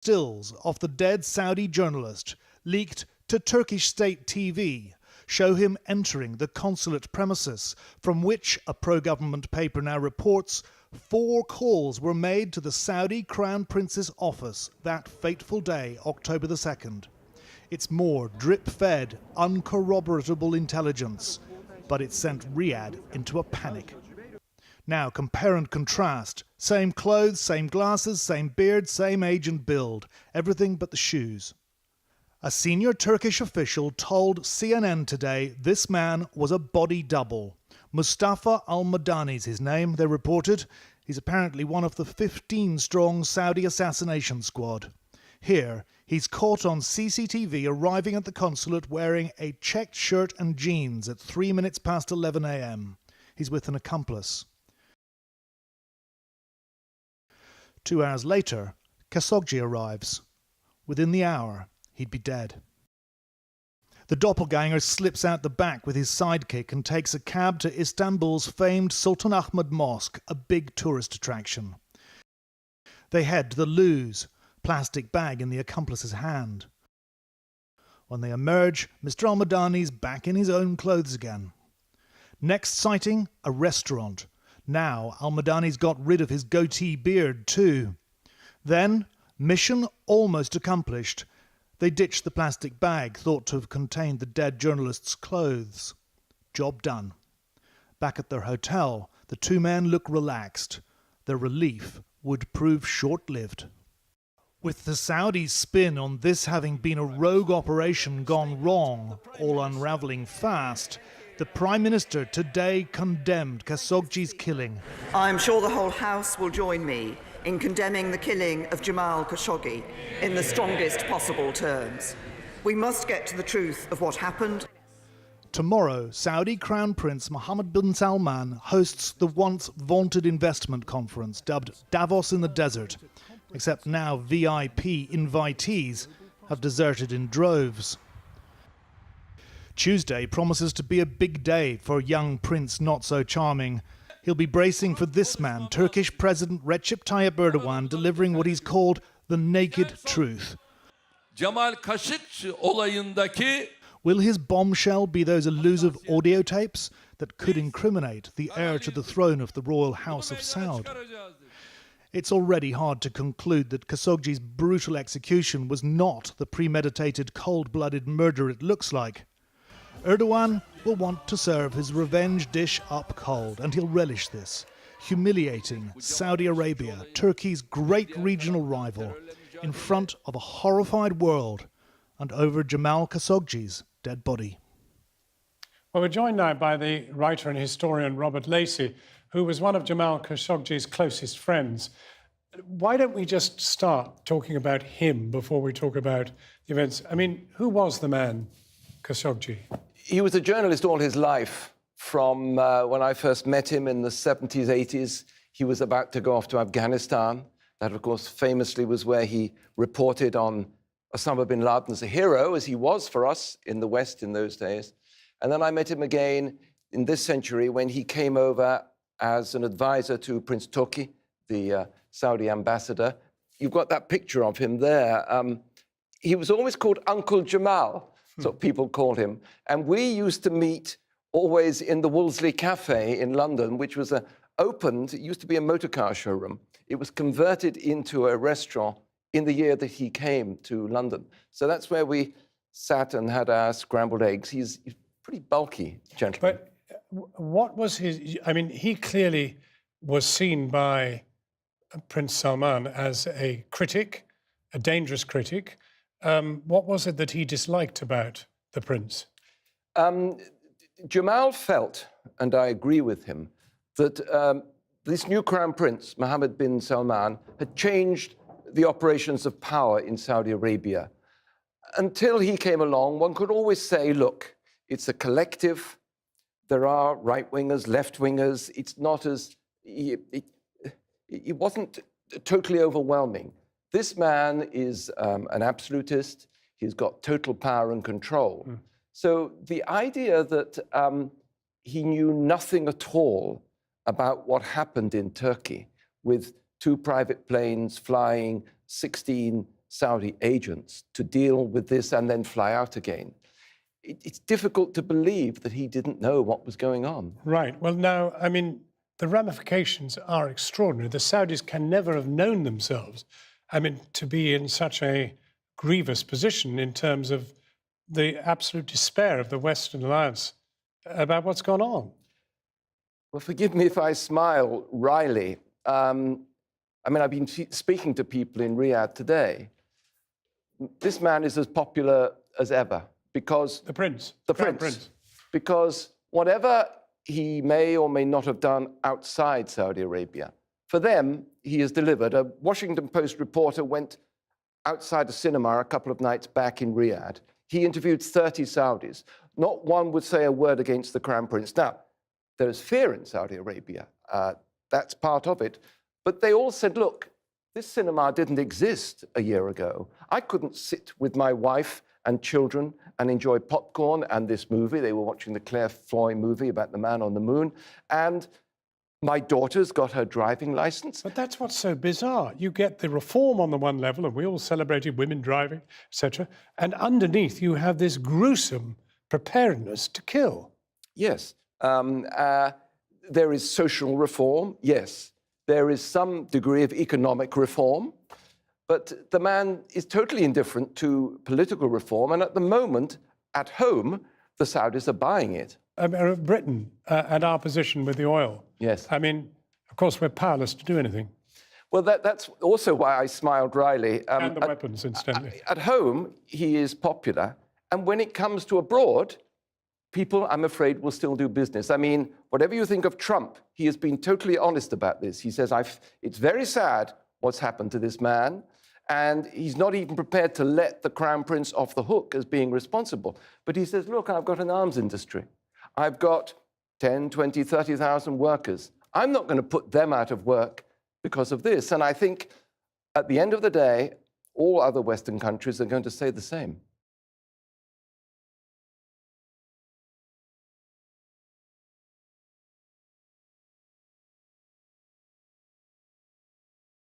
Stills of the dead Saudi journalist, leaked to Turkish state TV, show him entering the consulate premises, from which a pro-government paper now reports 4 calls were made to the Saudi Crown Prince's office that fateful day, October the 2nd. It's more drip-fed, uncorroboratable intelligence, but it sent Riyadh into a panic. Now compare and contrast. Same clothes, same glasses, same beard, same age and build. Everything but the shoes. A senior Turkish official told CNN today this man was a body double. Mustafa al-Madani's his name, they reported. He's apparently one of the 15-strong Saudi assassination squad. Here, he's caught on CCTV arriving at the consulate wearing a checked shirt and jeans at 3 minutes past 11 a.m. He's with an accomplice. 2 hours later, Khashoggi arrives. Within the hour, he'd be dead. The doppelganger slips out the back with his sidekick and takes a cab to Istanbul's famed Sultan Ahmed Mosque, a big tourist attraction. They head to the loos, plastic bag in the accomplice's hand. When they emerge, Mr al-Madani's back in his own clothes again. Next sighting, a restaurant. Now al-Madani's got rid of his goatee beard too. Then, mission almost accomplished. They ditch the plastic bag thought to have contained the dead journalist's clothes. Job done. Back at their hotel, the 2 men look relaxed. Their relief would prove short-lived. With the Saudis' spin on this having been a rogue operation gone wrong, all unravelling fast, the Prime Minister today condemned Khashoggi's killing. I'm sure the whole House will join me in condemning the killing of Jamal Khashoggi in the strongest possible terms. We must get to the truth of what happened. Tomorrow, Saudi Crown Prince Mohammed bin Salman hosts the once vaunted investment conference dubbed Davos in the Desert, except now VIP invitees have deserted in droves. Tuesday promises to be a big day for young Prince Not So Charming. He'll be bracing for this man, Turkish President Recep Tayyip Erdogan, delivering what he's called the naked truth. Jamal Khashoggi olayındaki Will his bombshell be those elusive audio tapes that could incriminate the heir to the throne of the royal house of Saud? It's already hard to conclude that Khashoggi's brutal execution was not the premeditated, cold-blooded murder it looks like. Erdogan will want to serve his revenge dish up cold, and he'll relish this, humiliating Saudi Arabia, Turkey's great regional rival, in front of a horrified world and over Jamal Khashoggi's dead body. Well, we're joined now by the writer and historian Robert Lacey, who was one of Jamal Khashoggi's closest friends. Why don't we just start talking about him before we talk about the events? I mean, who was the man, Khashoggi? He was a journalist all his life. From when I first met him in the 70s, 80s, he was about to go off to Afghanistan. That, of course, famously was where he reported on Osama bin Laden as a hero, as he was for us in the West in those days. And then I met him again in this century when he came over as an advisor to Prince Turki, the Saudi ambassador. You've got that picture of him there. He was always called Uncle Jamal. That's what people called him. And we used to meet always in the Wolseley Cafe in London, which was opened, it used to be a motor car showroom. It was converted into a restaurant in the year that he came to London. So that's where we sat and had our scrambled eggs. He's a pretty bulky gentleman. But what was his... I mean, he clearly was seen by Prince Salman as a critic, a dangerous critic. What was it that he disliked about the prince? Jamal felt, and I agree with him, that this new crown prince, Mohammed bin Salman, had changed the operations of power in Saudi Arabia. Until he came along, one could always say, look, it's a collective. There are right-wingers, left-wingers. It's not as... It wasn't totally overwhelming. This man is an absolutist. He's got total power and control. So the idea that he knew nothing at all about what happened in Turkey with 2 private planes flying 16 Saudi agents to deal with this and then fly out again. It's difficult to believe that he didn't know what was going on. Right. Well, now, I mean, the ramifications are extraordinary. The Saudis can never have known themselves, I mean, to be in such a grievous position in terms of the absolute despair of the Western alliance about what's gone on. Well, forgive me if I smile wryly. I mean, I've been speaking to people in Riyadh today. This man is as popular as ever because... The Prince. The Prince. Because whatever he may or may not have done outside Saudi Arabia, for them, he has delivered. A Washington Post reporter went outside a cinema a couple of nights back in Riyadh. He interviewed 30 Saudis. Not one would say a word against the Crown Prince. Now, there is fear in Saudi Arabia. That's part of it. But they all said, look, this cinema didn't exist a year ago. I couldn't sit with my wife and children and enjoy popcorn and this movie. They were watching the Claire Foy movie about the man on the moon. And my daughter's got her driving license. But that's what's so bizarre. You get the reform on the one level, and we all celebrated women driving, etc. And underneath, you have this gruesome preparedness to kill. Yes. There is social reform, yes. There is some degree of economic reform. But the man is totally indifferent to political reform. And at the moment, at home, the Saudis are buying it. Britain and our position with the oil. Yes. I mean, of course, we're powerless to do anything. Well, that's also why I smiled wryly. And the weapons, incidentally. At home, he is popular. And when it comes to abroad, people, I'm afraid, will still do business. I mean, whatever you think of Trump, he has been totally honest about this. He says, it's very sad what's happened to this man. And he's not even prepared to let the Crown Prince off the hook as being responsible. But he says, look, I've got an arms industry. I've got 10, 20, 30,000 workers. I'm not going to put them out of work because of this. And I think at the end of the day, all other Western countries are going to say the same.